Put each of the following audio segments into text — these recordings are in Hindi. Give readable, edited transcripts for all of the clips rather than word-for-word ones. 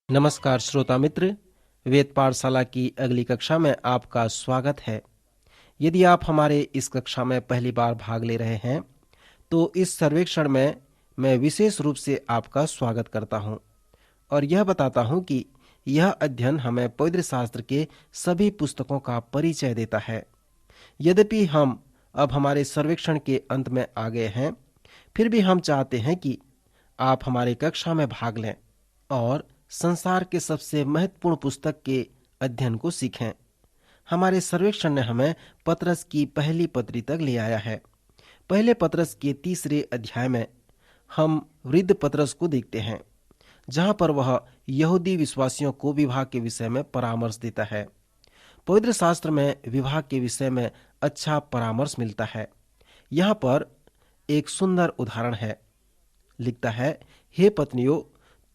नमस्कार श्रोता मित्र, वेद पाठशाला की अगली कक्षा में आपका स्वागत है। यदि आप हमारे इस कक्षा में पहली बार भाग ले रहे हैं तो इस सर्वेक्षण में मैं विशेष रूप से आपका स्वागत करता हूं और यह बताता हूं कि यह अध्ययन हमें पवित्र शास्त्र के सभी पुस्तकों का परिचय देता है। यद्यपि हम अब हमारे सर्वेक्षण के अंत में आ गए हैं, फिर भी हम चाहते हैं कि आप हमारी कक्षा में भाग लें और संसार के सबसे महत्वपूर्ण पुस्तक के अध्ययन को सीखें। हमारे सर्वेक्षण ने हमें पतरस की पहली पत्री तक ले आया है। पहले पतरस के तीसरे अध्याय में हम वृद्ध पतरस को देखते हैं, जहां पर वह यहूदी विश्वासियों को विवाह के विषय में परामर्श देता है। पवित्र शास्त्र में विवाह के विषय में अच्छा परामर्श मिलता है। यहाँ पर एक सुंदर उदाहरण है। लिखता है, हे पत्नियों,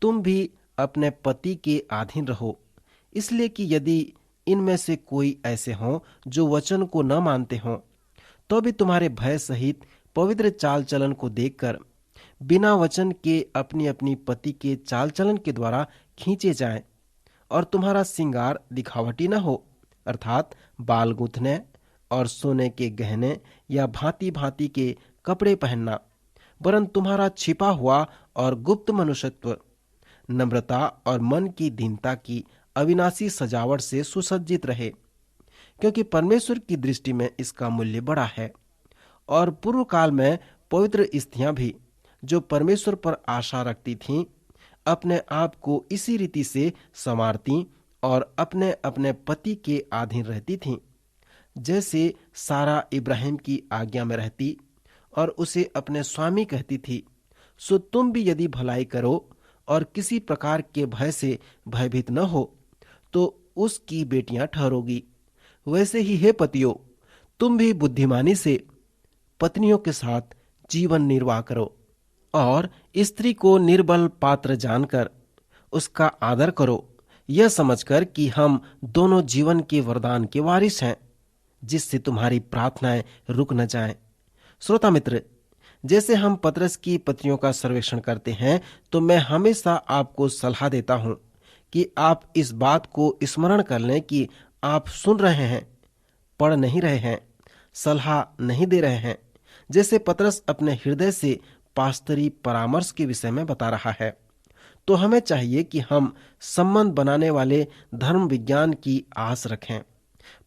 तुम भी अपने पति के अधीन रहो, इसलिए कि यदि इनमें से कोई ऐसे हों जो वचन को न मानते हों, तो भी तुम्हारे भय सहित पवित्र चाल चलन को देखकर बिना वचन के अपनी अपनी पति के चाल चलन के द्वारा खींचे जाएं, और तुम्हारा श्रृंगार दिखावटी न हो, अर्थात बाल गूंथने और सोने के गहने या भांति भांति के कपड़े पहनना, वरन तुम्हारा छिपा हुआ और गुप्त मनुष्यत्व नम्रता और मन की दीनता की अविनाशी सजावट से सुसज्जित रहे, क्योंकि परमेश्वर की दृष्टि में इसका मूल्य बड़ा है। और पूर्व काल में पवित्र स्त्रियां भी, जो परमेश्वर पर आशा रखती थीं, अपने आप को इसी रीति से संवारती और अपने अपने पति के अधीन रहती थीं, जैसे सारा इब्राहिम की आज्ञा में रहती और उसे अपने स्वामी कहती थी। सो तुम भी यदि भलाई करो और किसी प्रकार के भय से भयभीत न हो, तो उसकी बेटियां ठहरोगी। वैसे ही हे पतियों, तुम भी बुद्धिमानी से पत्नियों के साथ जीवन निर्वाह करो और स्त्री को निर्बल पात्र जानकर उसका आदर करो, यह समझकर कि हम दोनों जीवन के वरदान के वारिस हैं, जिससे तुम्हारी प्रार्थनाएं रुक न जाएं। श्रोता मित्र, जैसे हम पतरस की पत्रियों का सर्वेक्षण करते हैं, तो मैं हमेशा आपको सलाह देता हूं कि आप इस बात को स्मरण कर लें कि आप सुन रहे हैं, पढ़ नहीं रहे हैं, सलाह नहीं दे रहे हैं। जैसे पतरस अपने हृदय से पास्तरी परामर्श के विषय में बता रहा है, तो हमें चाहिए कि हम संबंध बनाने वाले धर्म विज्ञान की आस रखें।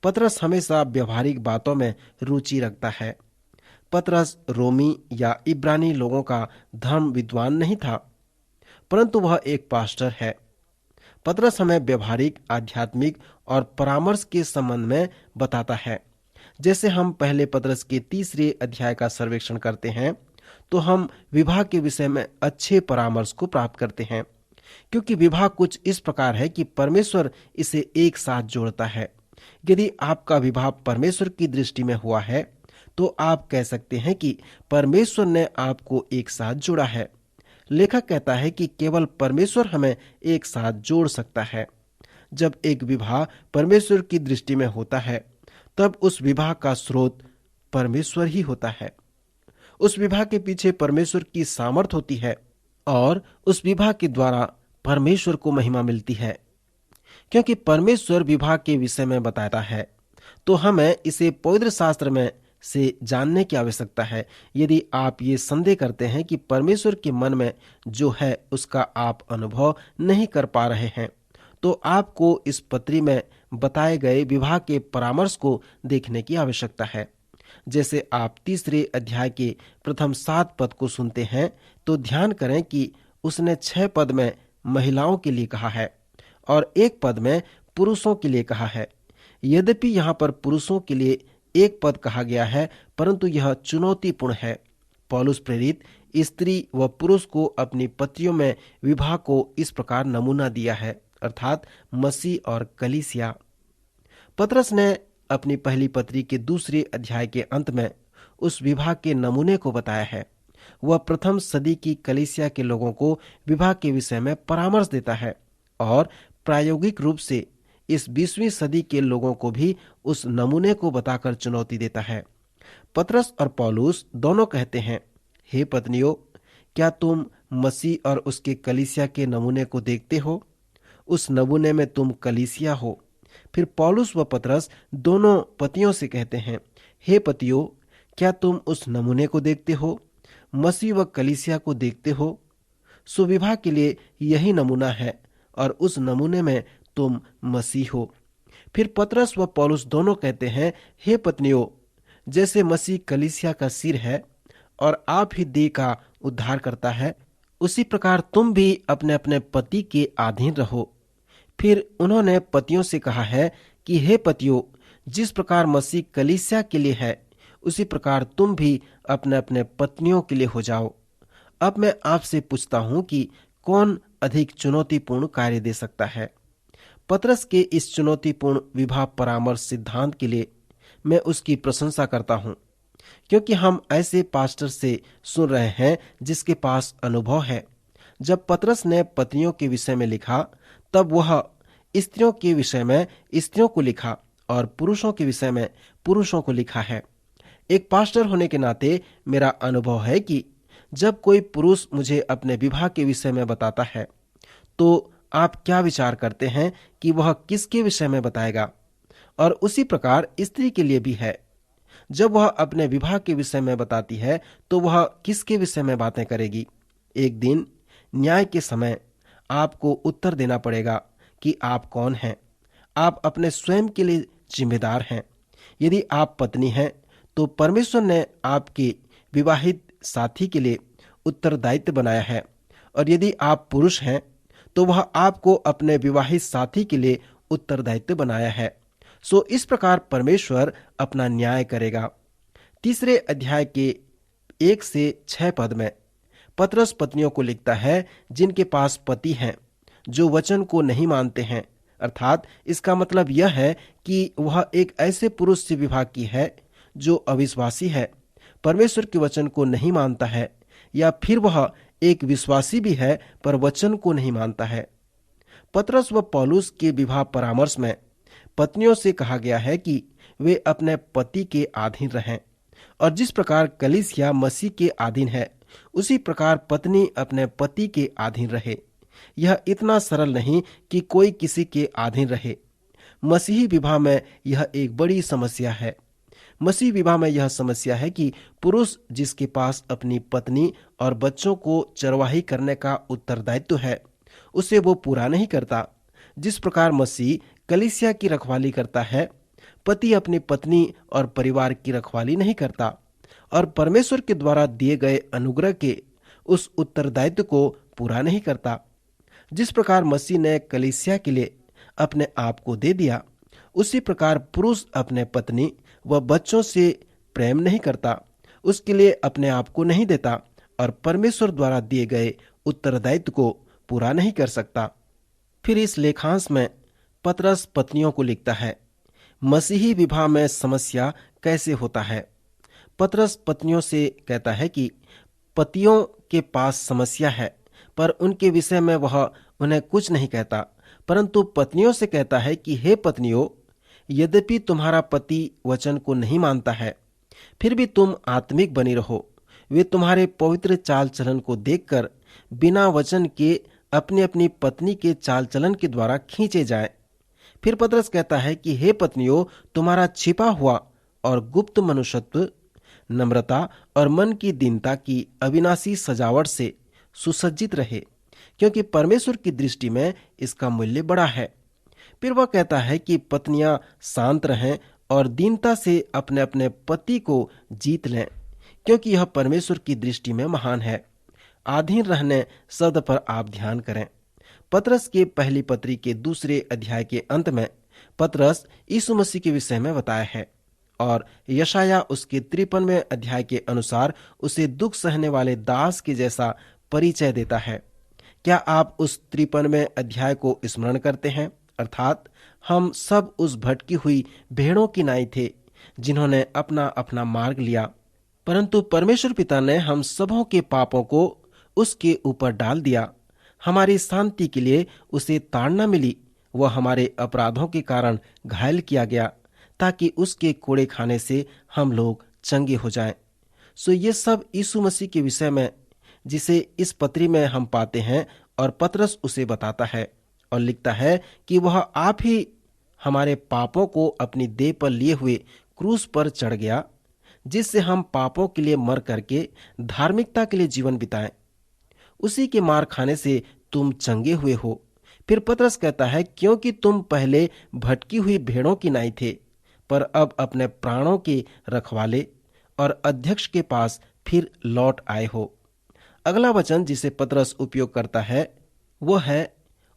पतरस हमेशा व्यवहारिक बातों में रुचि रखता है। पतरस रोमी या इब्रानी लोगों का धर्म विद्वान नहीं था, परंतु वह एक पास्टर है। पतरस हमें व्यवहारिक, आध्यात्मिक और परामर्श के संबंध में बताता है। जैसे हम पहले पतरस के तीसरे अध्याय का सर्वेक्षण करते हैं, तो हम विवाह के विषय में अच्छे परामर्श को प्राप्त करते हैं, क्योंकि विवाह कुछ इस प्रकार है कि परमेश्वर इसे एक साथ जोड़ता है। यदि आपका विवाह परमेश्वर की दृष्टि में हुआ है, तो आप कह सकते हैं कि परमेश्वर ने आपको एक साथ जोड़ा है। लेखक कहता है कि केवल परमेश्वर हमें एक साथ जोड़ सकता है। जब एक विवाह परमेश्वर की दृष्टि में होता है, तब उस विवाह का स्रोत परमेश्वर ही होता है। उस विवाह के पीछे परमेश्वर की सामर्थ होती है और उस विवाह के द्वारा परमेश्वर को महिमा मिलती है। क्योंकि परमेश्वर विवाह के विषय में बताता है, तो हमें इसे पवित्र शास्त्र में से जानने की आवश्यकता है। यदि आप ये संदेह करते हैं कि परमेश्वर के मन में जो है उसका आप अनुभव नहीं कर पा रहे हैं, तो आपको इस पत्री में बताए गए विवाह के परामर्श को देखने की आवश्यकता है। जैसे आप तीसरे अध्याय के प्रथम 7 पद को सुनते हैं, तो ध्यान करें कि उसने 6 पद में महिलाओं के लिए कहा है और 1 पद में पुरुषों के लिए कहा है। यद्यपि यहाँ पर पुरुषों के लिए 1 पद कहा गया है, परंतु यह चुनौतीपूर्ण है। पौलुस प्रेरित स्त्री व पुरुष को अपनी पत्नियों में विवाह को इस प्रकार नमूना दिया है, अर्थात मसीह और कलीसिया। पतरस ने अपनी पहली पत्री के दूसरे अध्याय के अंत में उस विवाह के नमूने को बताया है। वह प्रथम सदी की कलीसिया के लोगों को विवाह के विषय में परामर्श देता है और प्रायोगिक रूप से इस 20वीं सदी के लोगों को भी उस नमूने को बताकर चुनौती देता है। पतरस और पौलुस दोनों कहते हैं, हे पत्नियों, क्या तुम मसीह और उसके कलीसिया के नमूने को देखते हो? उस नमूने में तुम कलीसिया हो। फिर पौलुस व पतरस दोनों पतियों से कहते हैं, हे पतियों, क्या तुम उस नमूने को देखते हो? मसीह व कलीसिया को देखते हो? सुविवाह के लिए यही नमूना है और उस नमूने में तुम मसीह हो। फिर पतरस व पौलुस दोनों कहते हैं, हे पत्नियों, जैसे मसीह कलीसिया का सिर है और आप ही देह का उद्धार करता है, उसी प्रकार तुम भी अपने अपने पति के अधीन रहो। फिर उन्होंने पतियों से कहा है कि हे पतियों, जिस प्रकार मसीह कलीसिया के लिए है, उसी प्रकार तुम भी अपने अपने पत्नियों के लिए हो जाओ। अब मैं आपसे पूछता हूं कि कौन अधिक चुनौतीपूर्ण कार्य दे सकता है? पतरस के इस चुनौतीपूर्ण विवाह परामर्श सिद्धांत के लिए मैं उसकी प्रशंसा करता हूं, क्योंकि हम ऐसे पास्टर से सुन रहे हैं जिसके पास अनुभव है। जब पतरस ने पत्नियों के विषय में लिखा, तब वह स्त्रियों के विषय में स्त्रियों को लिखा और पुरुषों के विषय में पुरुषों को लिखा है। एक पास्टर होने के नाते मेरा अनुभव है कि जब कोई पुरुष मुझे अपने विवाह के विषय में बताता है, तो आप क्या विचार करते हैं कि वह किसके विषय में बताएगा? और उसी प्रकार स्त्री के लिए भी है। जब वह अपने विवाह के विषय में बताती है, तो वह किसके विषय में बातें करेगी? एक दिन न्याय के समय आपको उत्तर देना पड़ेगा कि आप कौन हैं। आप अपने स्वयं के लिए जिम्मेदार हैं। यदि आप पत्नी हैं, तो परमेश्वर ने आपके विवाहित साथी के लिए उत्तरदायित्व बनाया है, और यदि आप पुरुष हैं, तो वह आपको अपने विवाहित साथी के लिए उत्तरदायित्व बनाया है। सो इस प्रकार परमेश्वर अपना न्याय करेगा। 3 अध्याय के 1 से 6 पद में पतरस पत्नियों को लिखता है जिनके पास पति हैं जो वचन को नहीं मानते हैं। अर्थात इसका मतलब यह है कि वह एक ऐसे पुरुष से विवाह की है जो अविश्वासी है, परमेश्वर के वचन को नहीं मानता है, या फिर वह एक विश्वासी भी है पर वचन को नहीं मानता है। पतरस व पौलुस के विवाह परामर्श में पत्नियों से कहा गया है कि वे अपने पति के अधीन रहें, और जिस प्रकार कलीसिया मसीह के अधीन है, उसी प्रकार पत्नी अपने पति के अधीन रहे। यह इतना सरल नहीं कि कोई किसी के अधीन रहे। मसीही विवाह में यह एक बड़ी समस्या है। मसीह विवाह में यह समस्या है कि पुरुष जिसके पास अपनी पत्नी और बच्चों को चरवाही करने का उत्तरदायित्व है, उसे वो पूरा नहीं करता। जिस प्रकार मसीह कलीसिया की रखवाली करता है, पति अपनी पत्नी और परिवार की रखवाली नहीं करता और परमेश्वर के द्वारा दिए गए अनुग्रह के उस उत्तरदायित्व को पूरा नहीं करता। जिस प्रकार मसीह ने कलीसिया के लिए अपने आप को दे दिया, उसी प्रकार पुरुष अपने पत्नी व बच्चों से प्रेम नहीं करता, उसके लिए अपने आप को नहीं देता और परमेश्वर द्वारा दिए गए उत्तरदायित्व को पूरा नहीं कर सकता। फिर इस लेखांश में पतरस पत्नियों को लिखता है, मसीही विवाह में समस्या कैसे होता है। पतरस पत्नियों से कहता है कि पतियों के पास समस्या है, पर उनके विषय में वह उन्हें कुछ नहीं कहता, परंतु पत्नियों से कहता है कि हे पत्नियों, यद्यपि तुम्हारा पति वचन को नहीं मानता है, फिर भी तुम आत्मिक बनी रहो। वे तुम्हारे पवित्र चाल चलन को देखकर बिना वचन के अपनी अपनी पत्नी के चाल चलन के द्वारा खींचे जाएं। फिर पतरस कहता है कि हे पत्नियों, तुम्हारा छिपा हुआ और गुप्त मनुष्यत्व नम्रता और मन की दीनता की अविनाशी सजावट से सुसज्जित रहे, क्योंकि परमेश्वर की दृष्टि में इसका मूल्य बड़ा है। फिर वह कहता है कि पत्नियां शांत रहें और दीनता से अपने अपने पति को जीत लें, क्योंकि यह परमेश्वर की दृष्टि में महान है। अधीन रहने शब्द पर आप ध्यान करें। पतरस के पहली पत्री के 2 अध्याय के अंत में पतरस यीशु मसीह के विषय में बताया है, और यशाया उसके 53वें अध्याय के अनुसार उसे दुख सहने वाले दास के जैसा परिचय देता है। क्या आप उस 53वें अध्याय को स्मरण करते हैं? अर्थात हम सब उस भटकी हुई भेड़ों की नाई थे जिन्होंने अपना अपना मार्ग लिया, परंतु परमेश्वर पिता ने हम सबों के पापों को उसके ऊपर डाल दिया। हमारी शांति के लिए उसे ताड़ना मिली, वह हमारे अपराधों के कारण घायल किया गया, ताकि उसके कोड़े खाने से हम लोग चंगे हो जाएं। सो ये सब यीशु मसीह के विषय में जिसे इस पत्री में हम पाते हैं, और पतरस उसे बताता है। और लिखता है कि वह आप ही हमारे पापों को अपनी देह पर लिए हुए क्रूस पर चढ़ गया, जिससे हम पापों के लिए मर करके धार्मिकता के लिए जीवन बिताएं। उसी के मार खाने से तुम चंगे हुए हो। फिर पतरस कहता है, क्योंकि तुम पहले भटकी हुई भेड़ों की नाई थे, पर अब अपने प्राणों के रखवाले और अध्यक्ष के पास फिर लौट आए हो। अगला वचन जिसे पतरस उपयोग करता है वो है,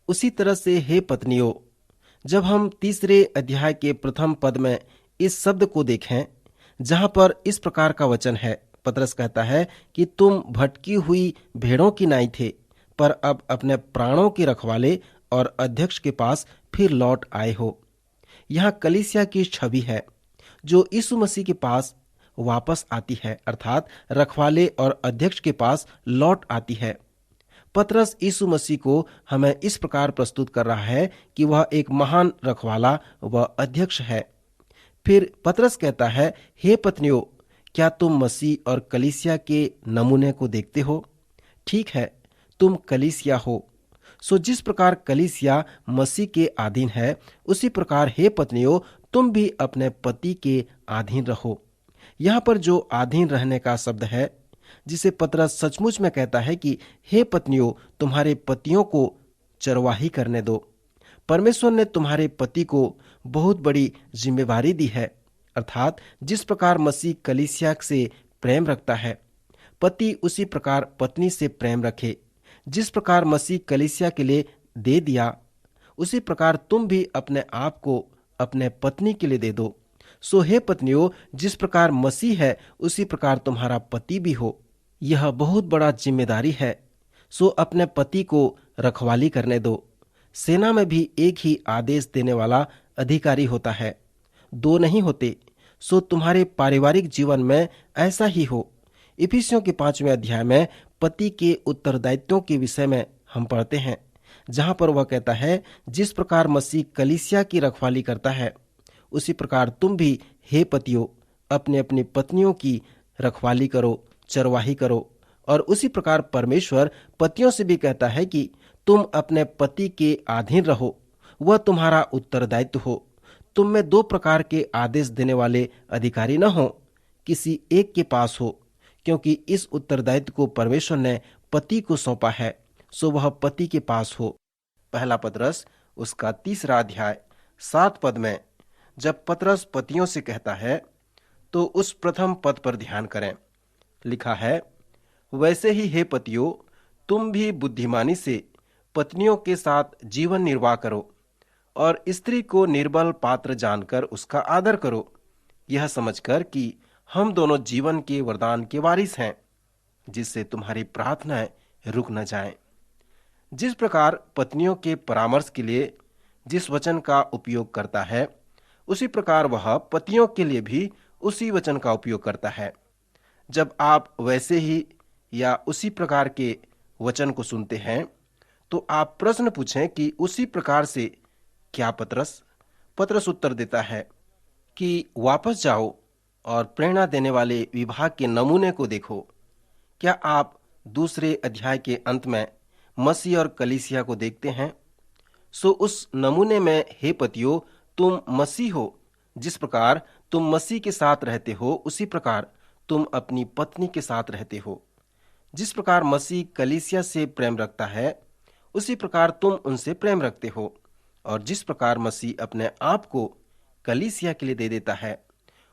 उसी तरह से हे पत्नियों। जब हम तीसरे अध्याय के प्रथम पद में इस शब्द को देखें, जहां पर इस प्रकार का वचन है, पतरस कहता है कि तुम भटकी हुई भेड़ों की नाई थे, पर अब अपने प्राणों के रखवाले और अध्यक्ष के पास फिर लौट आए हो। यहाँ कलीसिया की छवि है जो यीशु मसीह के पास वापस आती है, अर्थात रखवाले और अध्यक्ष के पास लौट आती है। पतरस यीशु मसीह को हमें इस प्रकार प्रस्तुत कर रहा है कि वह एक महान रखवाला व अध्यक्ष है। फिर पतरस कहता है, हे पत्नियों, क्या तुम मसीह और कलीसिया के नमूने को देखते हो? ठीक है, तुम कलीसिया हो। सो जिस प्रकार कलीसिया मसीह के अधीन है, उसी प्रकार हे पत्नियों, तुम भी अपने पति के अधीन रहो। यहाँ पर जो अधीन रहने का शब्द है, जिसे पतरस सचमुच में कहता है कि हे पत्नियों, तुम्हारे पतियों को चरवाही करने दो। परमेश्वर ने तुम्हारे पति को बहुत बड़ी जिम्मेवारी दी है, अर्थात जिस प्रकार मसीह कलीसिया से प्रेम रखता है, पति उसी प्रकार पत्नी से प्रेम रखे। जिस प्रकार मसीह कलीसिया के लिए दे दिया, उसी प्रकार तुम भी अपने आप को अपने पत्नी के लिए दे दो। सो हे पत्नियों, जिस प्रकार मसीह है उसी प्रकार तुम्हारा पति भी हो। यह बहुत बड़ा जिम्मेदारी है। सो अपने पति को रखवाली करने दो। सेना में भी एक ही आदेश देने वाला अधिकारी होता है, दो नहीं होते। सो तुम्हारे पारिवारिक जीवन में ऐसा ही हो। इफिसियों के 5वें अध्याय में पति के उत्तरदायित्वों के विषय में हम पढ़ते हैं, जहां पर वह कहता है, जिस प्रकार मसीह कलीसिया की रखवाली करता है, उसी प्रकार तुम भी हे पतियों अपने अपनी पत्नियों की रखवाली करो, चरवाही करो। और उसी प्रकार परमेश्वर पतियों से भी कहता है कि तुम अपने पति के अधीन रहो, वह तुम्हारा उत्तरदायित्व हो। तुम में दो प्रकार के आदेश देने वाले अधिकारी न हो, किसी एक के पास हो, क्योंकि इस उत्तरदायित्व को परमेश्वर ने पति को सौंपा है, सो वह पति के पास हो। पहला पतरस उसका 3 अध्याय 7 पद में जब पतरस पतियों से कहता है, तो उस प्रथम पद पर ध्यान करें। लिखा है, वैसे ही हे पतियों, तुम भी बुद्धिमानी से पत्नियों के साथ जीवन निर्वाह करो और स्त्री को निर्बल पात्र जानकर उसका आदर करो, यह समझकर कि हम दोनों जीवन के वरदान के वारिस हैं, जिससे तुम्हारी प्रार्थनाएं रुक न जाएं। जिस प्रकार पत्नियों के परामर्श के लिए जिस वचन का उपयोग करता है, उसी प्रकार वह पतियों के लिए भी उसी वचन का उपयोग करता है। जब आप वैसे ही या उसी प्रकार के वचन को सुनते हैं, तो आप प्रश्न पूछें कि उसी प्रकार से क्या पतरस? पतरस उत्तर देता है कि वापस जाओ और प्रेरणा देने वाले विभाग के नमूने को देखो। क्या आप 2 अध्याय के अंत में मसीह और कलीसिया को देखते हैं? सो उस नमूने में हे पतियों, तुम मसीह हो। जिस प्रकार तुम मसीह के साथ रहते हो, उसी प्रकार तुम अपनी पत्नी के साथ रहते हो। जिस प्रकार मसीह कलीसिया से प्रेम रखता है, उसी प्रकार तुम उनसे प्रेम रखते हो। और जिस प्रकार मसीह अपने आप को कलीसिया के लिए दे देता है,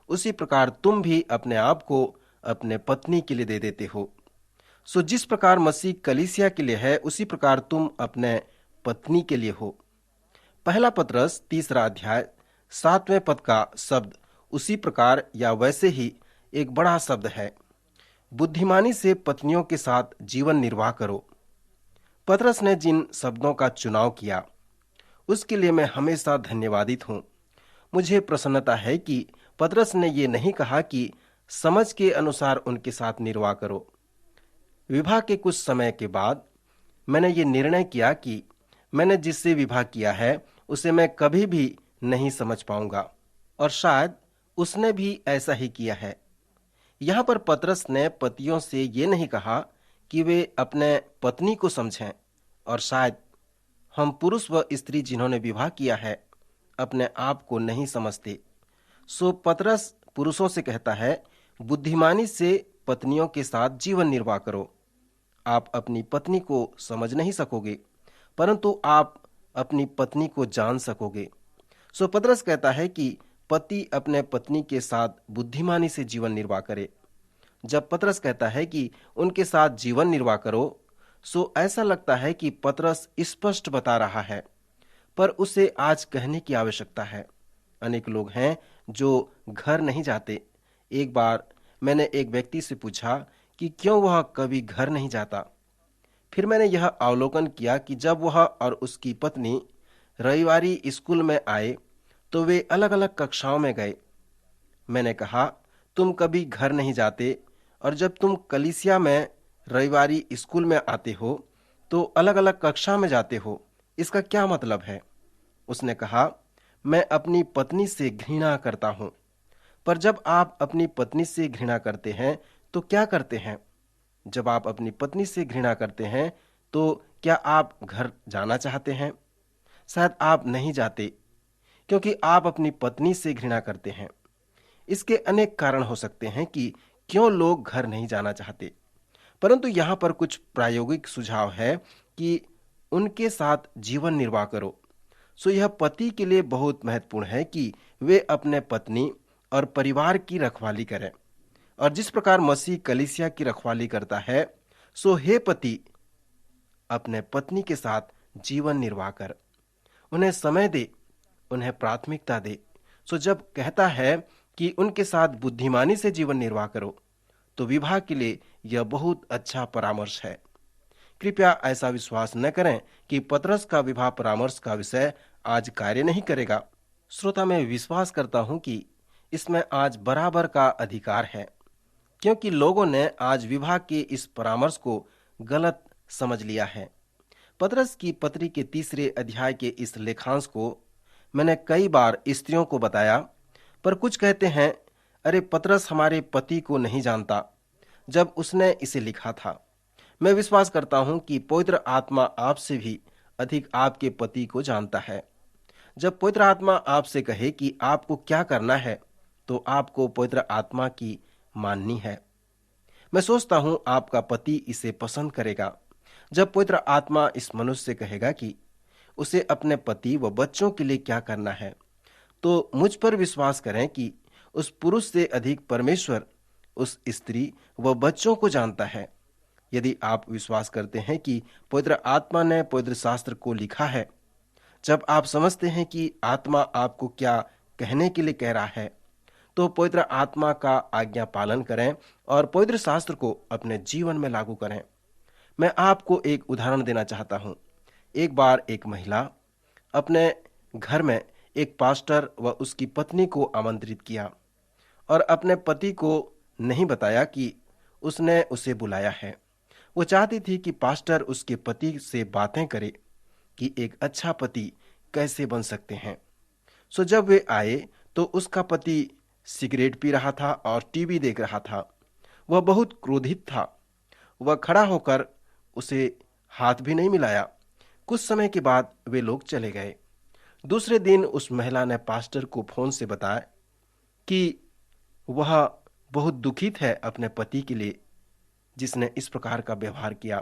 उसी प्रकार तुम भी अपने आप को अपने पत्नी के लिए दे देते हो। सो जिस प्रकार मसीह कलीसिया के लिए है, उसी प्रकार तुम अपने पत्नी के लिए हो। पहला पतरस 3 अध्याय 7वें पद का शब्द उसी प्रकार या वैसे ही एक बड़ा शब्द है। बुद्धिमानी से पत्नियों के साथ जीवन निर्वाह करो। पतरस ने जिन शब्दों का चुनाव किया, उसके लिए मैं हमेशा धन्यवादित हूँ। मुझे प्रसन्नता है कि पतरस ने ये नहीं कहा कि समझ के अनुसार उनके साथ निर्वाह करो। विवाह के कुछ समय के बाद मैंने ये निर्णय किया कि मैंने जिससे विवाह किया है उसे मैं कभी भी नहीं समझ पाऊंगा, और शायद उसने भी ऐसा ही किया है। यहाँ पर पतरस ने पतियों से ये नहीं कहा कि वे अपने पत्नी को समझें, और शायद हम पुरुष व स्त्री जिन्होंने विवाह किया है अपने आप को नहीं समझते। सो पतरस पुरुषों से कहता है, बुद्धिमानी से पत्नियों के साथ जीवन निर्वाह करो। आप अपनी पत्नी को समझ नहीं सकोगे, परंतु आप अपनी पत्नी को जान सकोगे। सो पतरस कहता है कि पति अपने पत्नी के साथ बुद्धिमानी से जीवन निर्वाह करे। जब पतरस कहता है कि उनके साथ जीवन निर्वाह करो, सो ऐसा लगता है कि पतरस स्पष्ट बता रहा है, पर उसे आज कहने की आवश्यकता है। अनेक लोग हैं जो घर नहीं जाते। एक बार मैंने एक व्यक्ति से पूछा कि क्यों वह कभी घर नहीं जाता। फिर मैंने यह अवलोकन किया कि जब वह और उसकी पत्नी रविवारी स्कूल में आए तो वे अलग अलग कक्षाओं में गए। मैंने कहा, तुम कभी घर नहीं जाते और जब तुम कलीसिया में रविवारी स्कूल में आते हो तो अलग अलग कक्षा में जाते हो, इसका क्या मतलब है? उसने कहा, मैं अपनी पत्नी से घृणा करता हूं। पर जब आप अपनी पत्नी से घृणा करते हैं तो क्या करते हैं? जब आप अपनी पत्नी से घृणा करते हैं तो क्या आप घर जाना चाहते हैं? शायद आप नहीं जाते, क्योंकि आप अपनी पत्नी से घृणा करते हैं। इसके अनेक कारण हो सकते हैं कि क्यों लोग घर नहीं जाना चाहते, परंतु यहाँ पर कुछ प्रायोगिक सुझाव है कि उनके साथ जीवन निर्वाह करो। सो यह पति के लिए बहुत महत्वपूर्ण है कि वे अपने पत्नी और परिवार की रखवाली करें, और जिस प्रकार मसीह कलीसिया की रखवाली करता है, सो हे पति अपने पत्नी के साथ जीवन निर्वाह कर, उन्हें समय दे, उन्हें प्राथमिकता दे। सो जब कहता है कि उनके साथ बुद्धिमानी से जीवन निर्वाह करो, तो विवाह के लिए यह बहुत अच्छा परामर्श है। कृपया ऐसा विश्वास न करें कि पतरस का विवाह परामर्श का विषय आज कार्य नहीं करेगा। श्रोता, मैं विश्वास करता हूं कि इसमें आज बराबर का अधिकार है, क्योंकि लोगों ने आज विवाह के इस परामर्श को गलत समझ लिया है। पतरस की पत्री के 3 अध्याय के इस लेखांश को मैंने कई बार स्त्रियों को बताया, पर कुछ कहते हैं, अरे पतरस हमारे पति को नहीं जानता जब उसने इसे लिखा था। मैं विश्वास करता हूं कि पवित्र आत्मा आपसे भी अधिक आपके पति को जानता है। जब पवित्र आत्मा आपसे कहे कि आपको क्या करना है, तो आपको पवित्र आत्मा की माननी है। मैं सोचता हूं आपका पति इसे पसंद करेगा। जब पवित्र आत्मा इस मनुष्य से कहेगा कि उसे अपने पति व बच्चों के लिए क्या करना है, तो मुझ पर विश्वास करें कि उस पुरुष से अधिक परमेश्वर उस स्त्री व बच्चों को जानता है। यदि आप विश्वास करते हैं कि पवित्र आत्मा ने पवित्र शास्त्र को लिखा है, जब आप समझते हैं कि आत्मा आपको क्या कहने के लिए कह रहा है, तो पवित्र आत्मा का आज्ञा पालन करें और पवित्र शास्त्र को अपने जीवन में लागू करें। मैं आपको एक उदाहरण देना चाहता हूं। एक बार एक महिला अपने घर में एक पास्टर व उसकी पत्नी को आमंत्रित किया और अपने पति को नहीं बताया कि उसने उसे बुलाया है। वो चाहती थी कि पास्टर उसके पति से बातें करे कि एक अच्छा पति कैसे बन सकते हैं। सो जब वे आए तो उसका पति सिगरेट पी रहा था और टीवी देख रहा था। वह बहुत क्रोधित था। वह खड़ा होकर उसे हाथ भी नहीं मिलाया। कुछ समय के बाद वे लोग चले गए। दूसरे दिन उस महिला ने पास्टर को फोन से बताया कि वह बहुत दुखित है अपने पति के लिए, जिसने इस प्रकार का व्यवहार किया।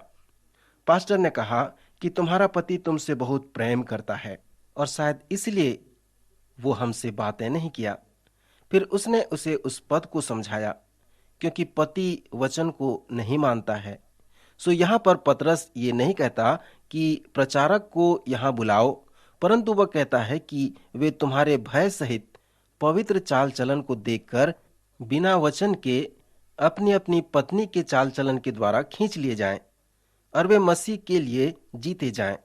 पास्टर ने कहा कि तुम्हारा पति तुमसे बहुत प्रेम करता है और शायद इसलिए वो हमसे बातें नहीं किया। फिर उसने उसे उस पद को समझाया, क्योंकि पति वचन को नहीं मानता है। सो यहाँ पर पतरस ये नहीं कहता कि प्रचारक को यहाँ बुलाओ, परंतु वह कहता है कि वे तुम्हारे भय सहित पवित्र चाल चलन को देखकर बिना वचन के अपनी अपनी पत्नी के चाल चलन के द्वारा खींच लिए जाएं और वे मसीह के लिए जीते जाएं।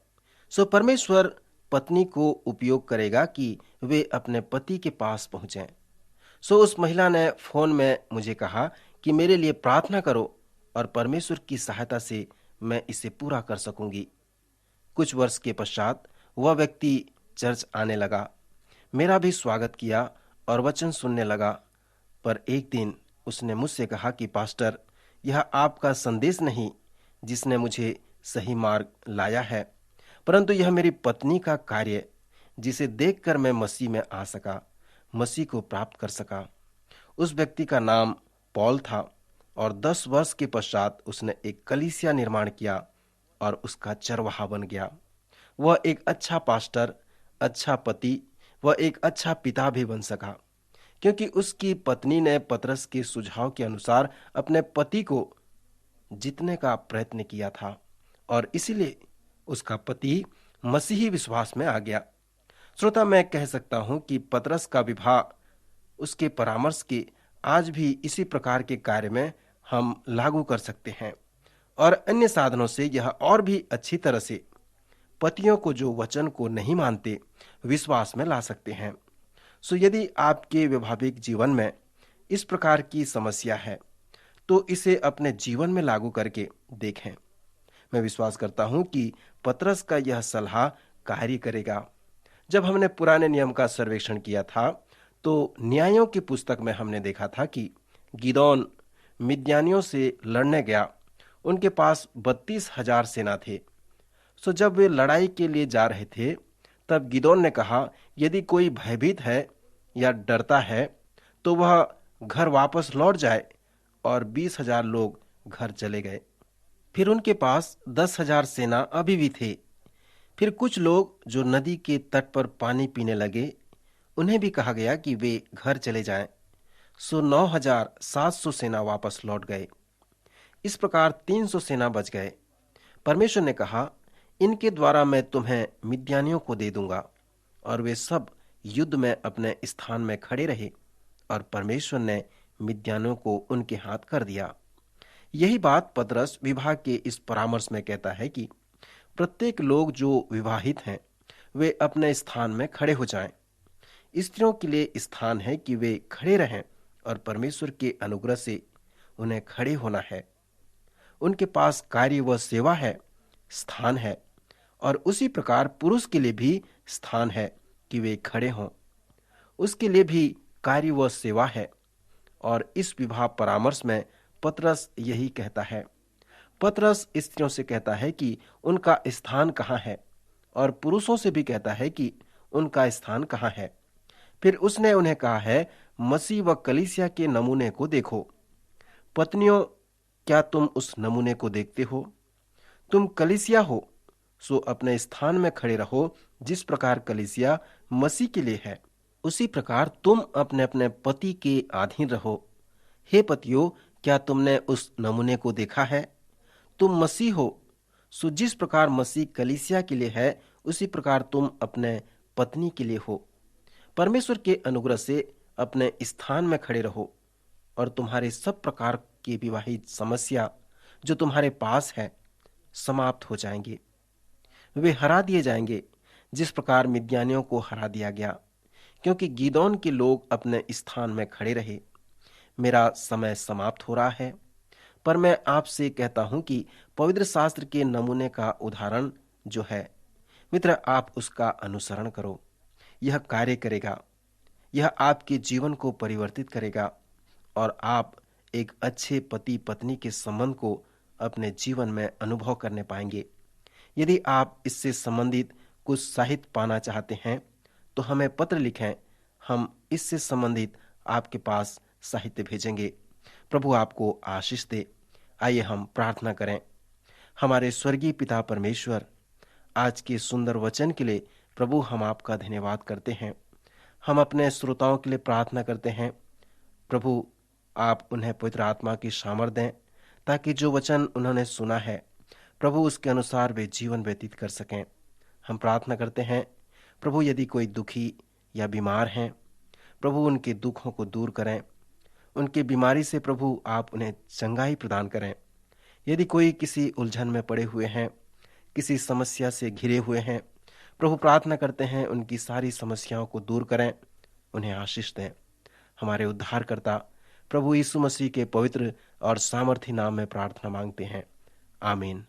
सो परमेश्वर पत्नी को उपयोग करेगा कि वे अपने पति के पास पहुंचें। सो उस महिला ने फोन में मुझे कहा कि मेरे लिए प्रार्थना करो और परमेश्वर की सहायता से मैं इसे पूरा कर सकूंगी। कुछ वर्ष के पश्चात वह व्यक्ति चर्च आने लगा, मेरा भी स्वागत किया और वचन सुनने लगा। पर एक दिन उसने मुझसे कहा कि पास्टर, यह आपका संदेश नहीं जिसने मुझे सही मार्ग लाया है, परंतु यह मेरी पत्नी का कार्य जिसे देखकर मैं मसीह में आ सका, मसीह को प्राप्त कर सका। उस व्यक्ति का नाम पौल था और 10 वर्ष के पश्चात उसने एक कलीसिया निर्माण किया और उसका चरवाहा बन गया। वह एक अच्छा पास्टर, अच्छा पति व एक अच्छा पिता भी बन सका, क्योंकि उसकी पत्नी ने पतरस के सुझाव के अनुसार अपने पति को जीतने का प्रयत्न किया था और इसीलिए उसका पति मसीही विश्वास में आ गया। श्रोता, मैं कह सकता हूं कि पतरस का विवाह उसके परामर्श के आज भी इसी प्रकार के कार्य में हम लागू कर सकते हैं और अन्य साधनों से यह और भी अच्छी तरह से पतियों को जो वचन को नहीं मानते विश्वास में ला सकते हैं। सो यदि आपके वैवाहिक जीवन में इस प्रकार की समस्या है तो इसे अपने जीवन में लागू करके देखें। मैं विश्वास करता हूं कि पतरस का यह सलाह कार्य करेगा। जब हमने पुराने नियम का सर्वेक्षण किया था तो न्यायों की पुस्तक में हमने देखा था कि गिदोन मिद्यानियों से लड़ने गया। उनके पास 32,000 सेना थे। सो जब वे लड़ाई के लिए जा रहे थे तब गिदोन ने कहा, यदि कोई भयभीत है या डरता है तो वह घर वापस लौट जाए, और 20,000 लोग घर चले गए। फिर उनके पास 10,000 सेना अभी भी थे। फिर कुछ लोग जो नदी के तट पर पानी पीने लगे, उन्हें भी कहा गया कि वे घर चले जाएं। सो 9,700 सेना वापस लौट गए। इस प्रकार 300 सेना बच गए। परमेश्वर ने कहा, इनके द्वारा मैं तुम्हें मिद्यानियों को दे दूंगा, और वे सब युद्ध में अपने स्थान में खड़े रहे और परमेश्वर ने मिद्यानियों को उनके हाथ कर दिया। यही बात पतरस विवाह के इस परामर्श में कहता है कि प्रत्येक लोग जो विवाहित हैं वे अपने स्थान में खड़े हो जाएं। स्त्रियों के लिए स्थान है कि वे खड़े रहें और परमेश्वर के अनुग्रह से उन्हें खड़े होना है। उनके पास कार्य व सेवा है, स्थान है, और उसी प्रकार पुरुष के लिए भी स्थान है कि वे खड़े हों। उसके लिए भी कार्य व सेवा है। और इस विवाह परामर्श में पतरस यही कहता है। पतरस स्त्रियों से कहता है कि उनका स्थान कहाँ है, और पुरुषों से भी कहता है कि उनका स्थान कहाँ है। फिर उसने उन्हें कहा है, मसीह व कलीसिया के नमूने को देखो। पत्नियों, क्या तुम उस नमूने को देखते हो? तुम कलीसिया हो, सो अपने स्थान में खड़े रहो। जिस प्रकार कलीसिया मसीह के लिए है, उसी प्रकार तुम अपने अपने पति के अधीन रहो। हे पतियों, क्या तुमने उस नमूने को देखा है? तुम मसीह हो, सो जिस प्रकार मसीह कलीसिया के लिए है, उसी प्रकार तुम अपने पत्नी के लिए हो। परमेश्वर के अनुग्रह से अपने स्थान में खड़े रहो, और तुम्हारे सब प्रकार की विवाहित समस्या जो तुम्हारे पास है समाप्त हो जाएंगे। वे हरा दिए जाएंगे, जिस प्रकार मिद्यानियों को हरा दिया गया, क्योंकि गिदोन के लोग अपने स्थान में खड़े रहे। मेरा समय समाप्त हो रहा है, पर मैं आपसे कहता हूं कि पवित्र शास्त्र के नमूने का उदाहरण जो है, मित्र, आप उसका अनुसरण करो। यह कार्य करेगा। यह आपके जीवन को परिवर्तित करेगा और आप एक अच्छे पति पत्नी के संबंध को अपने जीवन में अनुभव करने पाएंगे। यदि आप इससे संबंधित कुछ साहित्य पाना चाहते हैं तो हमें पत्र लिखें। हम इससे संबंधित आपके पास साहित्य भेजेंगे। प्रभु आपको आशीष दे। आइए हम प्रार्थना करें। हमारे स्वर्गीय पिता परमेश्वर, आज के सुंदर वचन के लिए प्रभु हम आपका धन्यवाद करते हैं। हम अपने श्रोताओं के लिए प्रार्थना करते हैं। प्रभु, आप उन्हें पवित्र आत्मा की सामर्थ दें, ताकि जो वचन उन्होंने सुना है प्रभु, उसके अनुसार वे जीवन व्यतीत कर सकें। हम प्रार्थना करते हैं प्रभु, यदि कोई दुखी या बीमार हैं, प्रभु उनके दुखों को दूर करें। उनकी बीमारी से प्रभु आप उन्हें चंगाई प्रदान करें। यदि कोई किसी उलझन में पड़े हुए हैं, किसी समस्या से घिरे हुए हैं, प्रभु प्रार्थना करते हैं उनकी सारी समस्याओं को दूर करें, उन्हें आशीष दें। हमारे उद्धारकर्ता प्रभु यीशु मसीह के पवित्र और सामर्थी नाम में प्रार्थना मांगते हैं। आमीन।